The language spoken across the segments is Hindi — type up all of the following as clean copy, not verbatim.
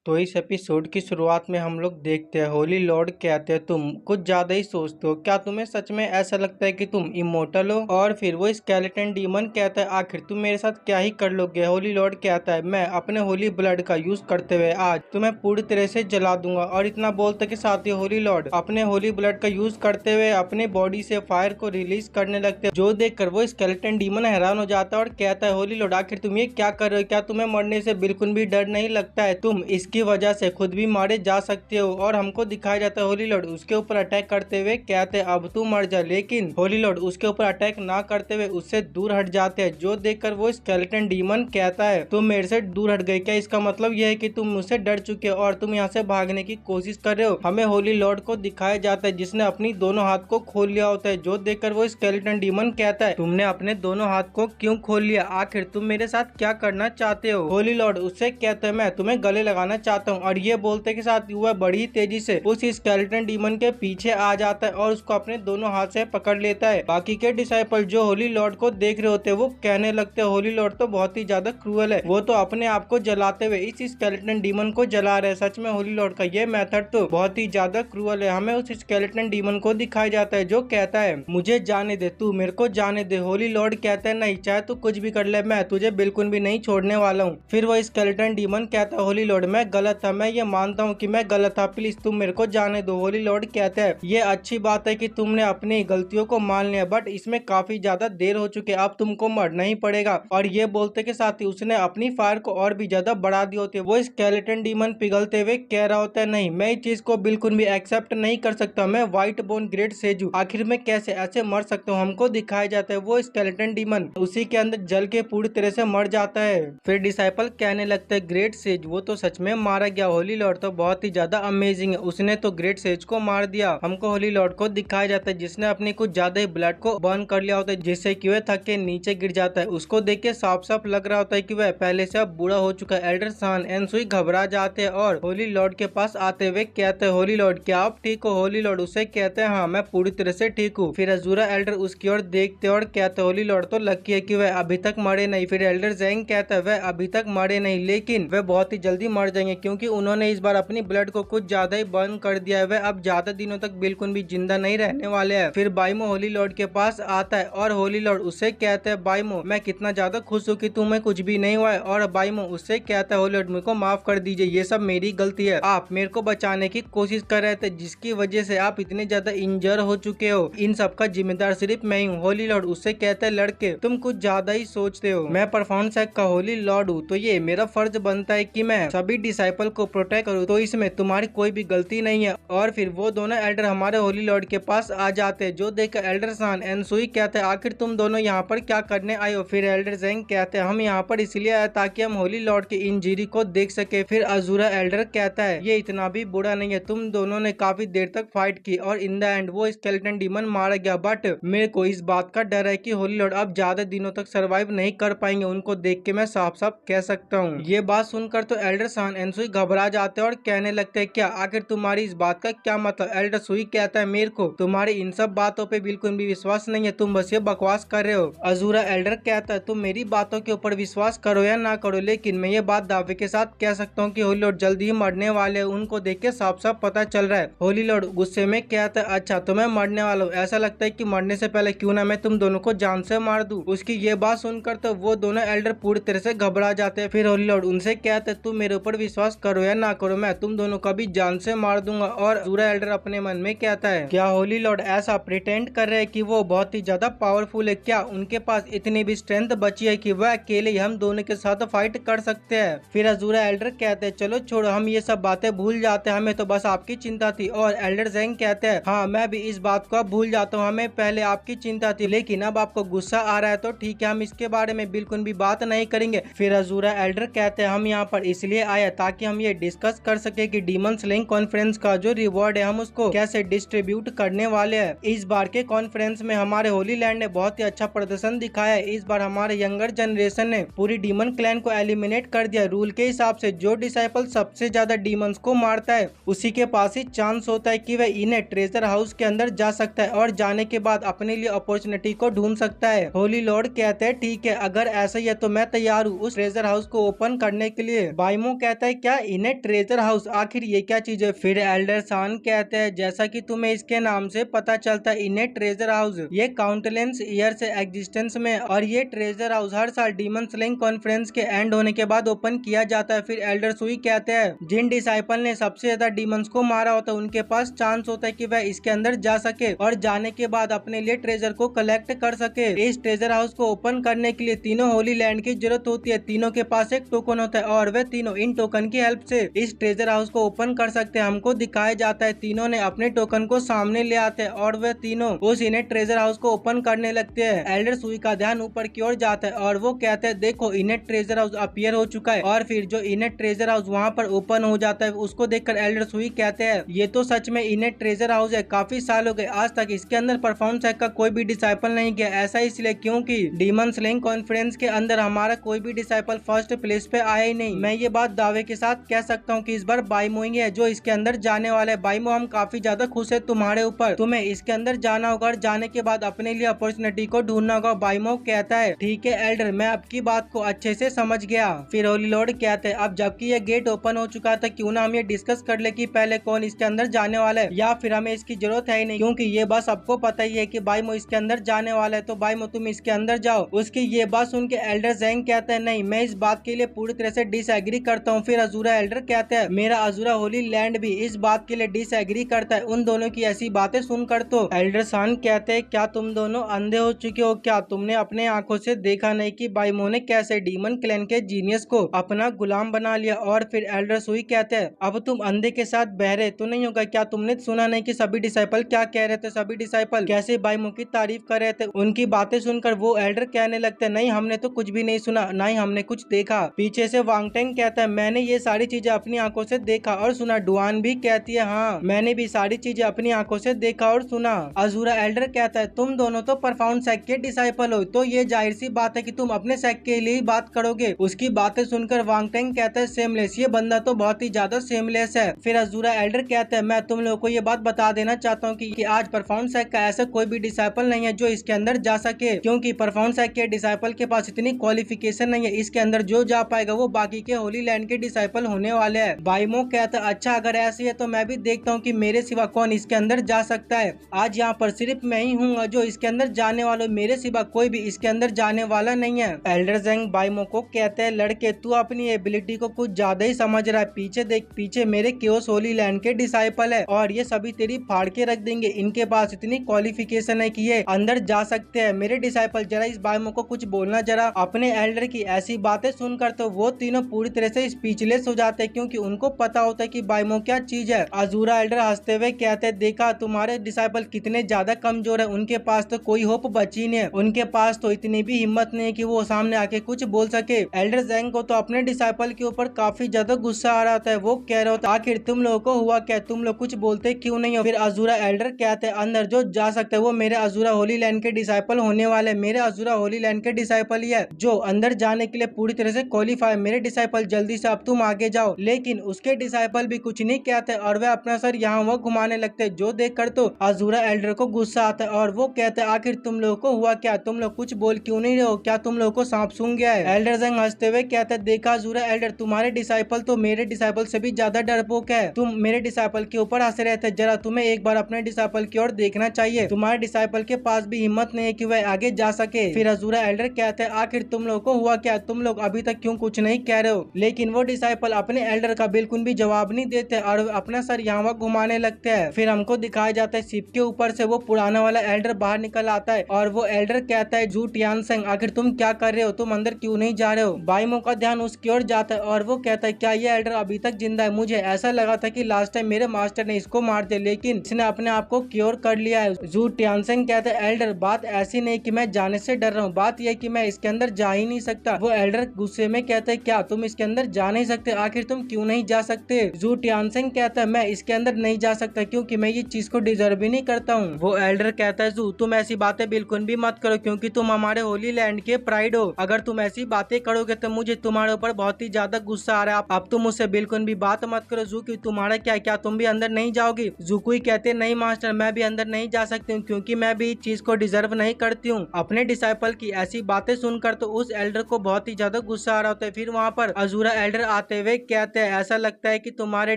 तो इस एपिसोड की शुरुआत में हम लोग देखते हैं होली लॉर्ड कहते हैं तुम कुछ ज्यादा ही सोचते हो। क्या तुम्हें सच में ऐसा लगता है कि तुम इमोर्टल हो? और फिर वो स्केलेटन डीमन कहता है आखिर तुम मेरे साथ क्या ही कर लोगे? होली लॉर्ड कहता है मैं अपने होली ब्लड का यूज करते हुए आज तुम्हें पूरी तरह से जला दूंगा। और इतना बोलते के साथ ही होली लॉर्ड अपने होली ब्लड का यूज करते हुए अपनी बॉडी से फायर को रिलीज करने लगते हैं, जो देखकर वो स्केलेटन डीमन हैरान हो जाता है और कहता है होली लॉर्ड आखिर तुम ये क्या कर रहे हो? क्या तुम्हें मरने से बिल्कुल भी डर नहीं लगता है? तुम की वजह से खुद भी मारे जा सकते हो। और हमको दिखाया जाता है होली लॉर्ड उसके ऊपर अटैक करते हुए कहते हैं अब तू मर जा, लेकिन होली लॉर्ड उसके ऊपर अटैक ना करते हुए उससे दूर हट जाते हैं, जो देखकर वो स्केलेटन डीमन कहता है तुम मेरे से दूर हट गए, क्या इसका मतलब यह है कि तुम मुझसे डर चुके हो और तुम यहाँ से भागने की कोशिश कर रहे हो? हमें होली लॉर्ड को दिखाया जाता है जिसने अपनी दोनों हाथ को खोल लिया होता है, जो देखकर वो स्केलेटन डीमन कहता है तुमने अपने दोनों हाथ को क्यों खोल लिया? आखिर तुम मेरे साथ क्या करना चाहते हो? होली लॉर्ड उससे कहते हैं मैं तुम्हें गले लगाना चाहता हूँ। और ये बोलते के साथ वह बड़ी तेजी से उस स्केलेटन डीमन के पीछे आ जाता है और उसको अपने दोनों हाथ से पकड़ लेता है। बाकी के डिसाइपल जो होली लॉर्ड को देख रहे होते हैं वो कहने लगते हैं होली लॉर्ड तो बहुत ही ज्यादा क्रूअल है, वो तो अपने आप को जलाते हुए इस स्केलेटन डीमन को जला रहे हैं। सच में होली लॉर्ड का ये मेथड तो बहुत ही ज्यादा क्रूअल है। हमें उस स्केलेटन डीमन को दिखाया जाता है जो कहता है मुझे जाने दे, तू मेरे को जाने दे। होली लॉर्ड कहता है नहीं, चाहे तू कुछ भी कर ले मैं तुझे बिल्कुल भी नहीं छोड़ने वाला हूँ। फिर वो स्केलेटन डीमन कहता है होली लॉर्ड मैं गलत था, मैं ये मानता हूँ कि मैं गलत था, प्लीज तुम मेरे को जाने दो। होली लॉर्ड कहता है ये अच्छी बात है कि तुमने अपनी गलतियों को मान लिया, बट इसमें काफी ज्यादा देर हो चुकी है, अब तुमको मरना ही पड़ेगा। और ये बोलते के साथ ही उसने अपनी फायर को और भी ज्यादा बढ़ा दी होती है। वो स्केलेटन डीमन पिघलते हुए कह रहा होता है नहीं, मैं इस चीज को बिल्कुल भी एक्सेप्ट नहीं कर सकता, मैं व्हाइट बोन ग्रेट सेज हूँ, आखिर मैं कैसे ऐसे मर सकता हूँ? हमको दिखाया जाता है वो स्केलेटन डीमन उसी के अंदर जल के पूरी तरह से मर जाता है। फिर डिसाइपल कहने लगता है ग्रेट सेज वो तो सच में मारा गया, होली लॉर्ड तो बहुत ही ज्यादा अमेजिंग है, उसने तो ग्रेट सेज को मार दिया। हमको होली लॉर्ड को दिखाया जाता है जिसने अपनी कुछ ज्यादा ही ब्लड को बर्न कर लिया होता है, जिससे कि वह थक के नीचे गिर जाता है। उसको देख के साफ साफ लग रहा होता है कि वह पहले से अब बूढ़ा हो चुका है। एल्डर सान एंड सुई घबरा जाते हैं और होली लॉर्ड के पास आते हुए कहते हैं होली लॉर्ड क्या आप ठीक हो? होली लॉर्ड उसे कहते हैं हाँ मैं पूरी तरह से ठीक हूँ। फिर अजूरा एल्डर उसकी ओर देखते और कहते होली लॉर्ड तो लकी है कि वह अभी तक मरे नहीं। फिर एल्डर जेंग कहता है वह अभी तक मरे नहीं, लेकिन वह बहुत ही जल्दी मर जाएंगे क्योंकि उन्होंने इस बार अपनी ब्लड को कुछ ज्यादा ही बर्न कर दिया है, वह अब ज्यादा दिनों तक बिल्कुल भी जिंदा नहीं रहने वाले हैं। फिर बाइमो होली लॉर्ड के पास आता है और होली लॉर्ड उससे कहते हैं बाइमो मैं कितना ज्यादा खुश हूँ कि तुम्हें कुछ भी नहीं हुआ है। और बाइमो उससे कहता है होली लॉर्ड मेरे को माफ कर दीजिए, ये सब मेरी गलती है, आप मेरे को बचाने की कोशिश कर रहे थे जिसकी वजह से आप इतने ज्यादा इंजर हो चुके हो, इन सब का जिम्मेदार सिर्फ मैं हूँ। होली लॉर्ड उससे कहते हैं लड़के तुम कुछ ज्यादा ही सोचते हो, मैं परफॉर्मेंस का होली लॉर्ड हूँ तो ये मेरा फर्ज बनता है कि मैं सभी डिसाइपल को प्रोटेक्ट करूँ, तो इसमें तुम्हारी कोई भी गलती नहीं है। और फिर वो दोनों एल्डर हमारे होली लॉर्ड के पास आ जाते हैं, जो देखकर एल्डर सान एंड सुई कहते हैं आखिर तुम दोनों यहाँ पर क्या करने आए हो? फिर एल्डर जेंग कहते हैं हम यहाँ पर इसलिए आए ताकि हम होली लॉर्ड की इंजरी को देख सके। फिर अजूरा एल्डर कहता है ये इतना भी बुरा नहीं है, तुम दोनों ने काफी देर तक फाइट की और इन द एंड वो स्केलेटन डीमन मारा गया, बट मेरे को इस बात का डर है कि होली लॉर्ड अब ज्यादा दिनों तक सर्वाइव नहीं कर पाएंगे, उनको देख के मैं साफ साफ कह सकता हूँ। ये बात सुनकर तो एल्डर सान एंड सुई घबरा जाते हैं और कहने लगते हैं क्या आखिर तुम्हारी इस बात का क्या मतलब? एल्डर सुई कहता है मेरे को तुम्हारी इन सब बातों पे बिल्कुल भी विश्वास नहीं है, तुम बस ये बकवास कर रहे हो। अजूरा एल्डर कहता है तुम मेरी बातों के ऊपर विश्वास करो या ना करो, लेकिन मैं ये बात दावे के साथ कह सकता हूँ कि होली लॉर्ड जल्दी ही मरने वाले हैं, उनको देख के साफ साफ पता चल रहा है। होली लॉर्ड गुस्से में कहता है अच्छा तो मैं मरने वाला हूँ, ऐसा लगता है कि मरने से पहले क्यों ना मैं तुम दोनों को जान से मार दूं। उसकी ये बात सुनकर तो वो दोनों एल्डर पूरी तरह से घबरा जाते हैं। फिर होली लॉर्ड उनसे कहते हैं तुम मेरे ऊपर विश्वास करो या ना करो, मैं तुम दोनों का भी जान से मार दूंगा। और अजूरा एल्डर अपने मन में कहता है क्या होली लॉर्ड ऐसा प्रिटेंड कर रहे हैं कि वो बहुत ही ज्यादा पावरफुल है? क्या उनके पास इतनी भी स्ट्रेंथ बची है कि वह अकेले ही हम दोनों के साथ फाइट कर सकते हैं? फिर अजूरा एल्डर कहते हैं चलो छोड़ो, हम ये सब बातें भूल जाते हैं, हमें तो बस आपकी चिंता थी। और एल्डर जेंग कहते हैं हाँ मैं भी इस बात को अब भूल जाता हूँ, हमें पहले आपकी चिंता थी लेकिन अब आपको गुस्सा आ रहा है तो ठीक है, हम इसके बारे में बिल्कुल भी बात नहीं करेंगे। फिर अजूरा एल्डर कहते हैं हम यहाँ पर इसलिए आए ताकि हम ये डिस्कस कर सके कि डीमन स्लेइंग कॉन्फ्रेंस का जो रिवॉर्ड है हम उसको कैसे डिस्ट्रीब्यूट करने वाले हैं। इस बार के कॉन्फ्रेंस में हमारे होली लैंड ने बहुत ही अच्छा प्रदर्शन दिखाया है। इस बार हमारे यंगर जनरेशन ने पूरी डीमन क्लैन को एलिमिनेट कर दिया। रूल के हिसाब से जो डिसाइपल सबसे ज्यादा डीमंस को मारता है उसी के पास ही चांस होता है कि वह इन्हें ट्रेजर हाउस के अंदर जा सकता है और जाने के बाद अपने लिए अपॉर्चुनिटी को ढूंढ सकता है। होली लॉर्ड कहते हैं ठीक है, अगर ऐसा ही है तो मैं तैयार हूँ उस ट्रेजर हाउस को ओपन करने के लिए। बाइमो कहता है है क्या इन्हें ट्रेजर हाउस, आखिर ये क्या चीज है? फिर एल्डर सान कहते हैं जैसा कि तुम्हें इसके नाम से पता चलता है इन्हें ट्रेजर हाउस ये काउंटलेंस ईयर से एग्जिस्टेंस में, और ये ट्रेजर हाउस हर साल डीमन स्लेइंग कॉन्फ्रेंस के एंड होने के बाद ओपन किया जाता है। फिर एल्डर सुई कहते हैं जिन डिसाइपल ने सबसे ज्यादा डीमंस को मारा होता है उनके पास चांस होता है कि वह इसके अंदर जा सके और जाने के बाद अपने लिए ट्रेजर को कलेक्ट कर सके। इस ट्रेजर हाउस को ओपन करने के लिए तीनों होली लैंड की जरूरत होती है। तीनों के पास एक टोकन होता है और वे तीनों इन टोकन की हेल्प से इस ट्रेजर हाउस को ओपन कर सकते हैं। हमको दिखाया जाता है तीनों ने अपने टोकन को सामने ले आते हैं और वे तीनों उस इन्हें ट्रेजर हाउस को ओपन करने लगते हैं। एल्डर सुई का ध्यान ऊपर की ओर जाता है और वो कहते हैं देखो इन्हें ट्रेजर हाउस अपीयर हो चुका है, और फिर जो इन्हें ट्रेजर हाउस वहाँ पर ओपन हो जाता है उसको देखकर एल्डर सुई कहते हैं ये तो सच में इन्हें ट्रेजर हाउस है। काफी साल हो गए आज तक इसके अंदर परफॉर्मेंस का कोई भी डिसाइपल नहीं गया। ऐसा इसलिए क्योंकि डीमन स्लेइंग कॉन्फ्रेंस के अंदर हमारा कोई भी डिसाइपल फर्स्ट प्लेस पे आया ही नहीं। मैं ये बात दावे के साथ कह सकता हूँ कि इस बार बाइमो ही है जो इसके अंदर जाने वाला है। बाइमो हम काफी ज्यादा खुश है तुम्हारे ऊपर, तुम्हें इसके अंदर जाना होगा और जाने के बाद अपने लिए अपॉर्चुनिटी को ढूंढना होगा। बाइमो कहता है ठीक है एल्डर, मैं आपकी बात को अच्छे से समझ गया। फिर होली लॉर्ड कहते हैं अब जबकि ये गेट ओपन हो चुका था क्यों ना हम ये डिस्कस कर ले कि पहले कौन इसके अंदर जाने वाला है, या फिर हमें इसकी जरूरत है ही नहीं क्योंकि ये बात सबको पता ही है कि बाइमो इसके अंदर जाने वाला है। तो बाइमो तुम इसके अंदर जाओ। उसकी ये बात सुन के एल्डर ज़ैंग कहते हैं नहीं, मैं इस बात के लिए पूरी तरह से डिसएग्री करता हूँ। फिर अजूरा एल्डर कहते हैं मेरा अजूरा होली लैंड भी इस बात के लिए डिसएग्री करता है। उन दोनों की ऐसी बातें सुनकर तो एल्डर सान कहते हैं क्या तुम दोनों अंधे हो चुके हो? क्या तुमने अपने आंखों से देखा नहीं कि बाइमो ने कैसे डीमन क्लैन के जीनियस को अपना गुलाम बना लिया? और फिर एल्डर सुई कहते हैं अब तुम अंधे के साथ बहरे तो नहीं होगा। क्या तुमने सुना नहीं कि सभी डिसाइपल क्या कह रहे थे? सभी डिसाइपल कैसे बाइमो की तारीफ कर रहे थे। उनकी बातें सुनकर वो एल्डर कहने लगते नहीं हमने तो कुछ भी नहीं सुना, ना ही हमने कुछ देखा। पीछे से वांगटेंग कहता है मैंने ये सारी चीजें अपनी आंखों से देखा और सुना। डुआन भी कहती है हाँ मैंने भी सारी चीजें अपनी आंखों से देखा और सुना। अजूरा एल्डर कहता है तुम दोनों तो परफाउंड सेक्ट के डिसाइपल हो तो ये जाहिर सी बात है कि तुम अपने सेक्ट के लिए ही बात करोगे। उसकी बातें सुनकर वांगटेंग कहता है सेमलेस, ये बंदा तो बहुत ही ज्यादा सेमलेस है। फिर अजूरा एल्डर कहता है मैं तुम लोगों को ये बात बता देना चाहता हूँ कि आज परफाउंड सेक्ट का ऐसा कोई भी डिसाइपल नहीं है जो इसके अंदर जा सके, क्योंकि परफाउंड सेक्ट के डिसाइपल के पास इतनी क्वालिफिकेशन नहीं है। इसके अंदर जो जा पाएगा वो बाकी के होली लैंड के डिसाइपल होने वाले हैं। बाइमो कहता है अच्छा अगर ऐसी है तो मैं भी देखता हूँ कि मेरे सिवा कौन इसके अंदर जा सकता है। आज यहाँ पर सिर्फ मैं ही हूँ जो इसके अंदर जाने वाला, मेरे सिवा कोई भी इसके अंदर जाने वाला नहीं है। एल्डर ज़ैंग बाइमो को कहते हैं लड़के तू अपनी एबिलिटी को कुछ ज्यादा ही समझ रहा है। पीछे देख, पीछे मेरे केओस होली लैंड के डिसाइपल है और ये सभी तेरी फाड़ के रख देंगे। इनके पास इतनी क्वालिफिकेशन है कि ये अंदर जा सकते हैं। मेरे डिसाइपल जरा इस बाइमो को कुछ बोलना जरा। अपने एल्डर की ऐसी बातें सुनकर तो वो तीनों पूरी तरह से स्पीचलेस हो जाते हैं क्योंकि उनको पता होता है कि बाइमो क्या चीज है। अजूरा एल्डर हंसते हुए कहते हैं देखा तुम्हारे डिसाइपल कितने ज्यादा कमजोर है, उनके पास तो कोई होप बची नहीं है, उनके पास तो इतनी भी हिम्मत नहीं है कि वो सामने आके कुछ बोल सके। एल्डर ज़ैंग को तो अपने डिसाइपल के ऊपर काफी ज्यादा गुस्सा आ रहा था। वो कह रहा था आखिर तुम लोगों को हुआ क्या, तुम लोग कुछ बोलते क्यों नहीं हो? फिर अजूरा एल्डर कहते हैं अंदर जो जा सकते हैं वो मेरे अजूरा होली लैंड के डिसाइपल होने वाले। मेरे अजूरा होली लैंड के डिसाइपल ही है जो अंदर जाने के लिए पूरी तरह से क्वालिफाई। मेरे डिसाइपल जल्दी से अब तुम आगे जाओ। लेकिन उसके डिसाइपल भी कुछ नहीं कहते और वे अपना सर यहाँ वहाँ घुमाने लगते, जो देखकर तो अजूरा एल्डर को गुस्सा आता है और वो कहते हैं आखिर तुम लोगों को हुआ क्या, तुम लोग कुछ बोल क्यों नहीं रहे हो? क्या तुम लोगों को सांप सूंघ गया है? एल्डर ज़ैंग हंसते हुए कहते हैं देखा अजूरा एल्डर, तुम्हारे डिसाइपल तो मेरे डिसाइपल से भी ज्यादा डरपोक है। तुम मेरे डिसाइपल के ऊपर हंस रहे थे, जरा तुम्हें एक बार अपने डिसाइपल की ओर देखना चाहिए। तुम्हारे डिसाइपल के पास भी हिम्मत नहीं है कि वह आगे जा सके। फिर अजूरा एल्डर कहते हैं आखिर तुम लोग को हुआ क्या, तुम लोग अभी तक क्यों कुछ नहीं कह रहे हो? लेकिन वो डिसाइपल अपने एल्डर का बिल्कुल भी जवाब नहीं देते और अपना सर यहाँ वहाँ घुमाने लगते हैं। फिर हमको दिखाया जाता है शिप के ऊपर से वो पुराना वाला एल्डर बाहर निकल आता है और वो एल्डर कहता है जू टियानसेंग आखिर तुम क्या कर रहे हो, तुम अंदर क्यों नहीं जा रहे हो? बाइमो का ध्यान उसकी ओर जाता है और वो कहता है क्या ये एल्डर अभी तक जिंदा है? मुझे ऐसा लगा था कि लास्ट टाइम मेरे मास्टर ने इसको मार दिया लेकिन इसने अपने आप को क्योर कर लिया है। जू टियानसेंग कहता है एल्डर बात ऐसी नहीं कि मैं जाने से डर रहा हूँ, बात यह कि मैं इसके अंदर जा ही नहीं सकता। वो एल्डर गुस्से में कहता है क्या तुम इसके अंदर जा नहीं सकते? आखिर तुम क्यों नहीं जा सकते? जू टियानसेंग कहता है मैं इसके अंदर नहीं जा सकता क्योंकि मैं ये चीज को डिजर्व ही नहीं करता हूँ। वो एल्डर कहता है जू तुम ऐसी बातें बिल्कुल भी मत करो क्योंकि तुम हमारे होली लैंड के प्राइड हो। अगर तुम ऐसी बातें करोगे तो मुझे तुम्हारे ऊपर बहुत ही ज्यादा गुस्सा आ रहा है। अब तुम मुझसे बिल्कुल भी बात मत करो। जू की तुम्हारा क्या तुम भी अंदर नहीं जाओगी? जूकुई कहते नहीं मास्टर मैं भी अंदर नहीं जा सकती हूँ क्योंकि मैं भी इस चीज को डिजर्व नहीं करती हूँ। अपने डिसाइपल की ऐसी बातें सुनकर तो उस एल्डर को बहुत ही ज्यादा गुस्सा आ रहा होता है। फिर वहाँ पर अजूरा एल्डर आते हुए कहते हैं ऐसा लगता है कि तुम्हारे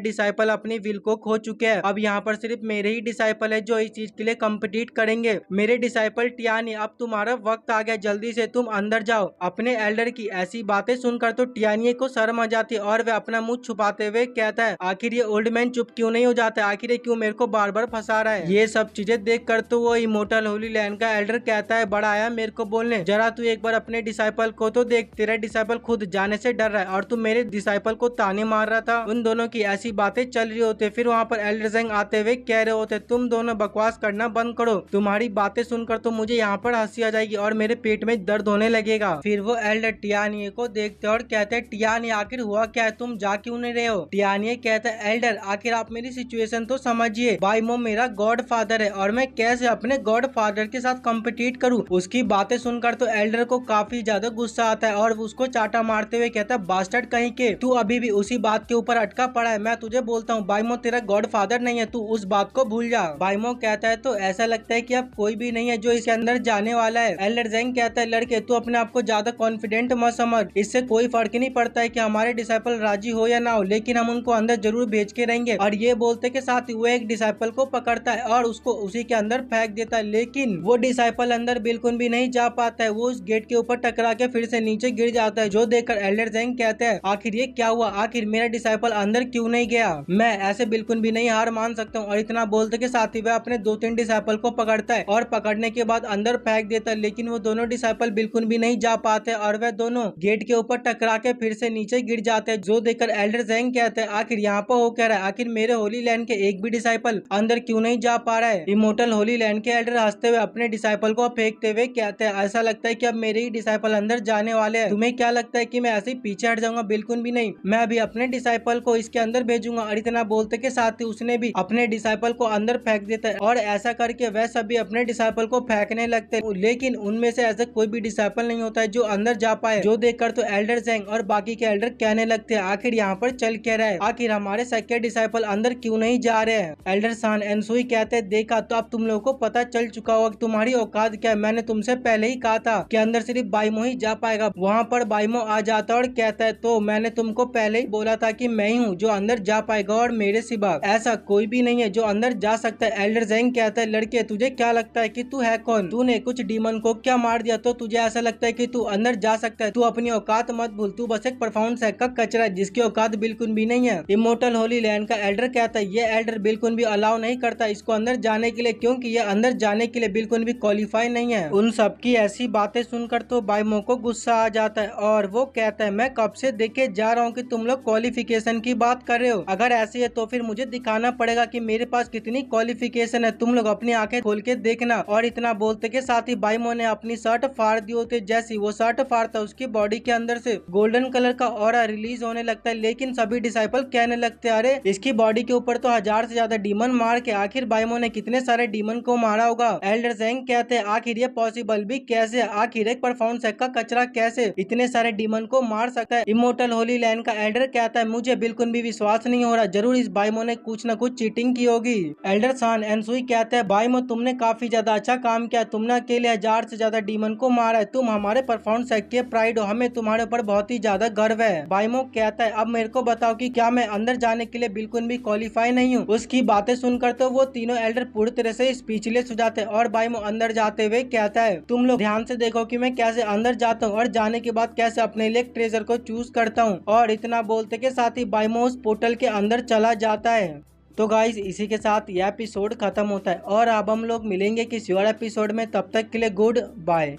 डिसाइपल अपनी विल को खो चुके हैं। अब यहाँ पर सिर्फ मेरे ही डिसाइपल है जो इस चीज के लिए कम्पिटिट करेंगे। मेरे डिसाइपल टियानी, अब तुम्हारा वक्त आ गया, जल्दी से तुम अंदर जाओ। अपने एल्डर की ऐसी बातें सुनकर तो टियानी को शर्म आ जाती है और वह अपना मुंह छुपाते हुए कहता है आखिर ये ओल्ड मैन चुप क्यों नहीं हो जाता, आखिर ये क्यों मेरे को बार बार फंसा रहा है। ये सब चीजें देख कर तो वो इमोर्टल होली लैंड का एल्डर कहता है बड़ा आया मेरे को बोलने, जरा तू एक बार अपने डिसाइपल को तो देख, तेरा डिसाइपल खुद जाने से डर रहा है और तू मेरे डिसाइपल को ताने मार रहा था। उन दोनों की ऐसी बातें चल रही होती, फिर वहाँ पर एल्डर ज़ेंग आते हुए कह रहे होते तुम दोनों बकवास करना बंद करो, तुम्हारी बातें सुनकर तो मुझे यहाँ पर हंसी आ जाएगी और मेरे पेट में दर्द होने लगेगा। फिर वो एल्डर टियानी को देखते और कहते हैं टियानी आखिर हुआ क्या है, तुम जा क्यों नहीं रहे हो। टियानी कहता है एल्डर आखिर आप मेरी सिचुएशन तो समझिए, बाइमो मेरा गॉड फादर है और मैं कैसे अपने गॉड फादर के साथ कम्पिटिट करूँ। उसकी बातें सुनकर तो एल्डर को काफी ज्यादा गुस्सा आता है और उसको चाटा मारते हुए कहता है बास्टर्ड कहीं के, तू अभी भी उसी बात के ऊपर अटका पड़ा है। मैं तुझे बोलता हूँ बाइमो तेरा गॉड फादर नहीं है, तू उस बात को भूल जा। बाइमो कहता है तो ऐसा लगता है कि अब कोई भी नहीं है जो इसके अंदर जाने वाला है। एल्डर ज़ेंग कहता है लड़के तू अपने आप को ज्यादा कॉन्फिडेंट मत समझ, इससे कोई फर्क ही नहीं पड़ता है कि हमारे डिसाइपल राजी हो या ना हो, लेकिन हम उनको अंदर जरूर भेज के रहेंगे। और ये बोलते के साथ वो एक डिसाइपल को पकड़ता है और उसको उसी के अंदर फेंक देता है, लेकिन वो डिसाइपल अंदर बिल्कुल भी नहीं जा पाता है। वो उस गेट के ऊपर टकरा के फिर से नीचे गिर जाता है, जो देखकर एल्डर ज़ेंग कहते हैं आखिर ये क्या हुआ, आखिर मेरा डिसाइपल अंदर क्यों नहीं गया, मैं ऐसे बिल्कुल भी नहीं हार मान सकता हूँ। और इतना बोलते के साथ ही वह अपने 2-3 डिसाइपल को पकड़ता है और पकड़ने के बाद अंदर फेंक देता है, लेकिन वो दोनों डिसाइपल बिल्कुल भी नहीं जा पाते और वह दोनों गेट के ऊपर टकरा के फिर से नीचे गिर जाते हैं, जो देखकर एल्डर ज़ेंग कहते हैं आखिर यहाँ पर हो क्या रहा है, आखिर मेरे होली लैंड के एक भी डिसाइपल अंदर क्यों नहीं जा पा रहा है। इमोर्टल होली लैंड के एल्डर हंसते हुए अपने डिसाइपल को फेंकते हुए कहते हैं ऐसा लगता है कि अब मेरे ही डिसाइपल अंदर जाने वाले हैं, तुम्हें क्या लगता है कि मैं ऐसे ही पीछे हट जाऊंगा, बिल्कुल भी नहीं, मैं अभी अपने डिसाइपल को इसके अंदर भेजूंगा। और इतना बोलते के साथ ही उसने भी अपने डिसाइपल को अंदर फेंक देता है और ऐसा करके वह सभी अपने डिसाइपल को फेंकने लगते हैं, लेकिन उनमें से ऐसा कोई भी डिसाइपल नहीं होता है जो अंदर जा पाए, जो देखकर तो एल्डर ज़ेंग और बाकी के एल्डर कहने लगते हैं आखिर यहाँ पर चल क्या रहा है, आखिर हमारे सेकंड डिसाइपल अंदर क्यों नहीं जा रहे हैं। एल्डर सान एनसुई कहते हैं देखा तो अब तुम लोगों को पता चल चुका होगा कि तुम्हारी औकात क्या है, मैंने तुमसे पहले ही कहा था कि अंदर सिर्फ बाइमो ही जा पाएगा। वहाँ पर बाइमो आ जाता और कहता है तो मैंने तुमको पहले ही बोला था कि मैं ही हूँ जो अंदर जा पाएगा और मेरे सिवा ऐसा कोई भी नहीं है जो अंदर जा सकता है। एल्डर ज़ेंग कहता है लड़के तुझे क्या लगता है कि तू है कौन, तूने कुछ डीमन को क्या मार दिया तो तुझे ऐसा लगता है कि तू अंदर जा सकता है, तू अपनी औकात मत भूल, तू बस एक परफॉर्मेंस हैक का कचरा है जिसकी औकात बिल्कुल भी नहीं है। इमोर्टल होली लैंड का एल्डर कहता है ये एल्डर बिल्कुल भी अलाउ नहीं करता इसको अंदर जाने के लिए, क्योंकि ये अंदर जाने के लिए बिल्कुल भी क्वालिफाई नहीं है। उन सबकी ऐसी बातें सुनकर तो बाइमो को गुस्सा आ जाता है और वो कहता है मैं कब से देखे जा रहा हूँ कि तुम लोग क्वालिफिकेशन की बात कर रहे हो, अगर ऐसी है तो फिर मुझे दिखाना पड़ेगा कि मेरे पास कितनी क्वालिफिकेशन है, तुम लोग अपनी आंखें खोल के देखना। और इतना बोलते के साथ ही बाइमो ने अपनी शर्ट फाड़ दी होती, जैसी वो शर्ट फाड़ता उसकी बॉडी के अंदर से गोल्डन कलर का ऑरा रिलीज होने लगता है, लेकिन सभी डिसाइपल कहने लगते हैं अरे इसकी बॉडी के ऊपर तो 1000 से ज्यादा डीमन मार के आखिर बाइमो ने कितने सारे डीमन को मारा होगा। एल्डर ज़ेंग कहते हैं आखिर ये पॉसिबल भी कैसे, आखिर एक परफॉर्मेंस हैक का कचरा कैसे इतने सारे डीमन को मार सकता है। इमोर्टल होली लैंड का एल्डर कहता है मुझे बिल्कुल भी विश्वास नहीं हो रहा, जरूर इस बाइमो ने कुछ न कुछ चीटिंग की होगी। एल्डर सान एनसुई कहते हैं बाइमो तुमने काफी ज्यादा अच्छा काम किया, तुमने अकेले 1000 से ज्यादा डीमन को मारा है, तुम हमारे परफॉर्मेंस हैक के प्राइड हो, हमें तुम्हारे ऊपर बहुत ही ज्यादा गर्व है। बाइमो कहता है अब मेरे को बताओ कि क्या मैं अंदर जाने के लिए बिल्कुल भी क्वालिफाई नहीं हूँ। उसकी बातें सुनकर तो वो तीनों एल्डर पूरी तरह से स्पीचलेस हो जाते हैं और बाइमो अंदर जाते हुए कहता है तुम लोग ध्यान से देखो कि मैं कैसे अंदर जाता हूँ और जाने के बाद कैसे अपने लिए ट्रेजर को चूज करता हूँ। और इतना बोलते के साथ ही बाइमो उस पोर्टल के अंदर चला जाता है। तो गाइस इसी के साथ यह एपिसोड खत्म होता है और अब हम लोग मिलेंगे किसी और एपिसोड में, तब तक के लिए गुड बाय।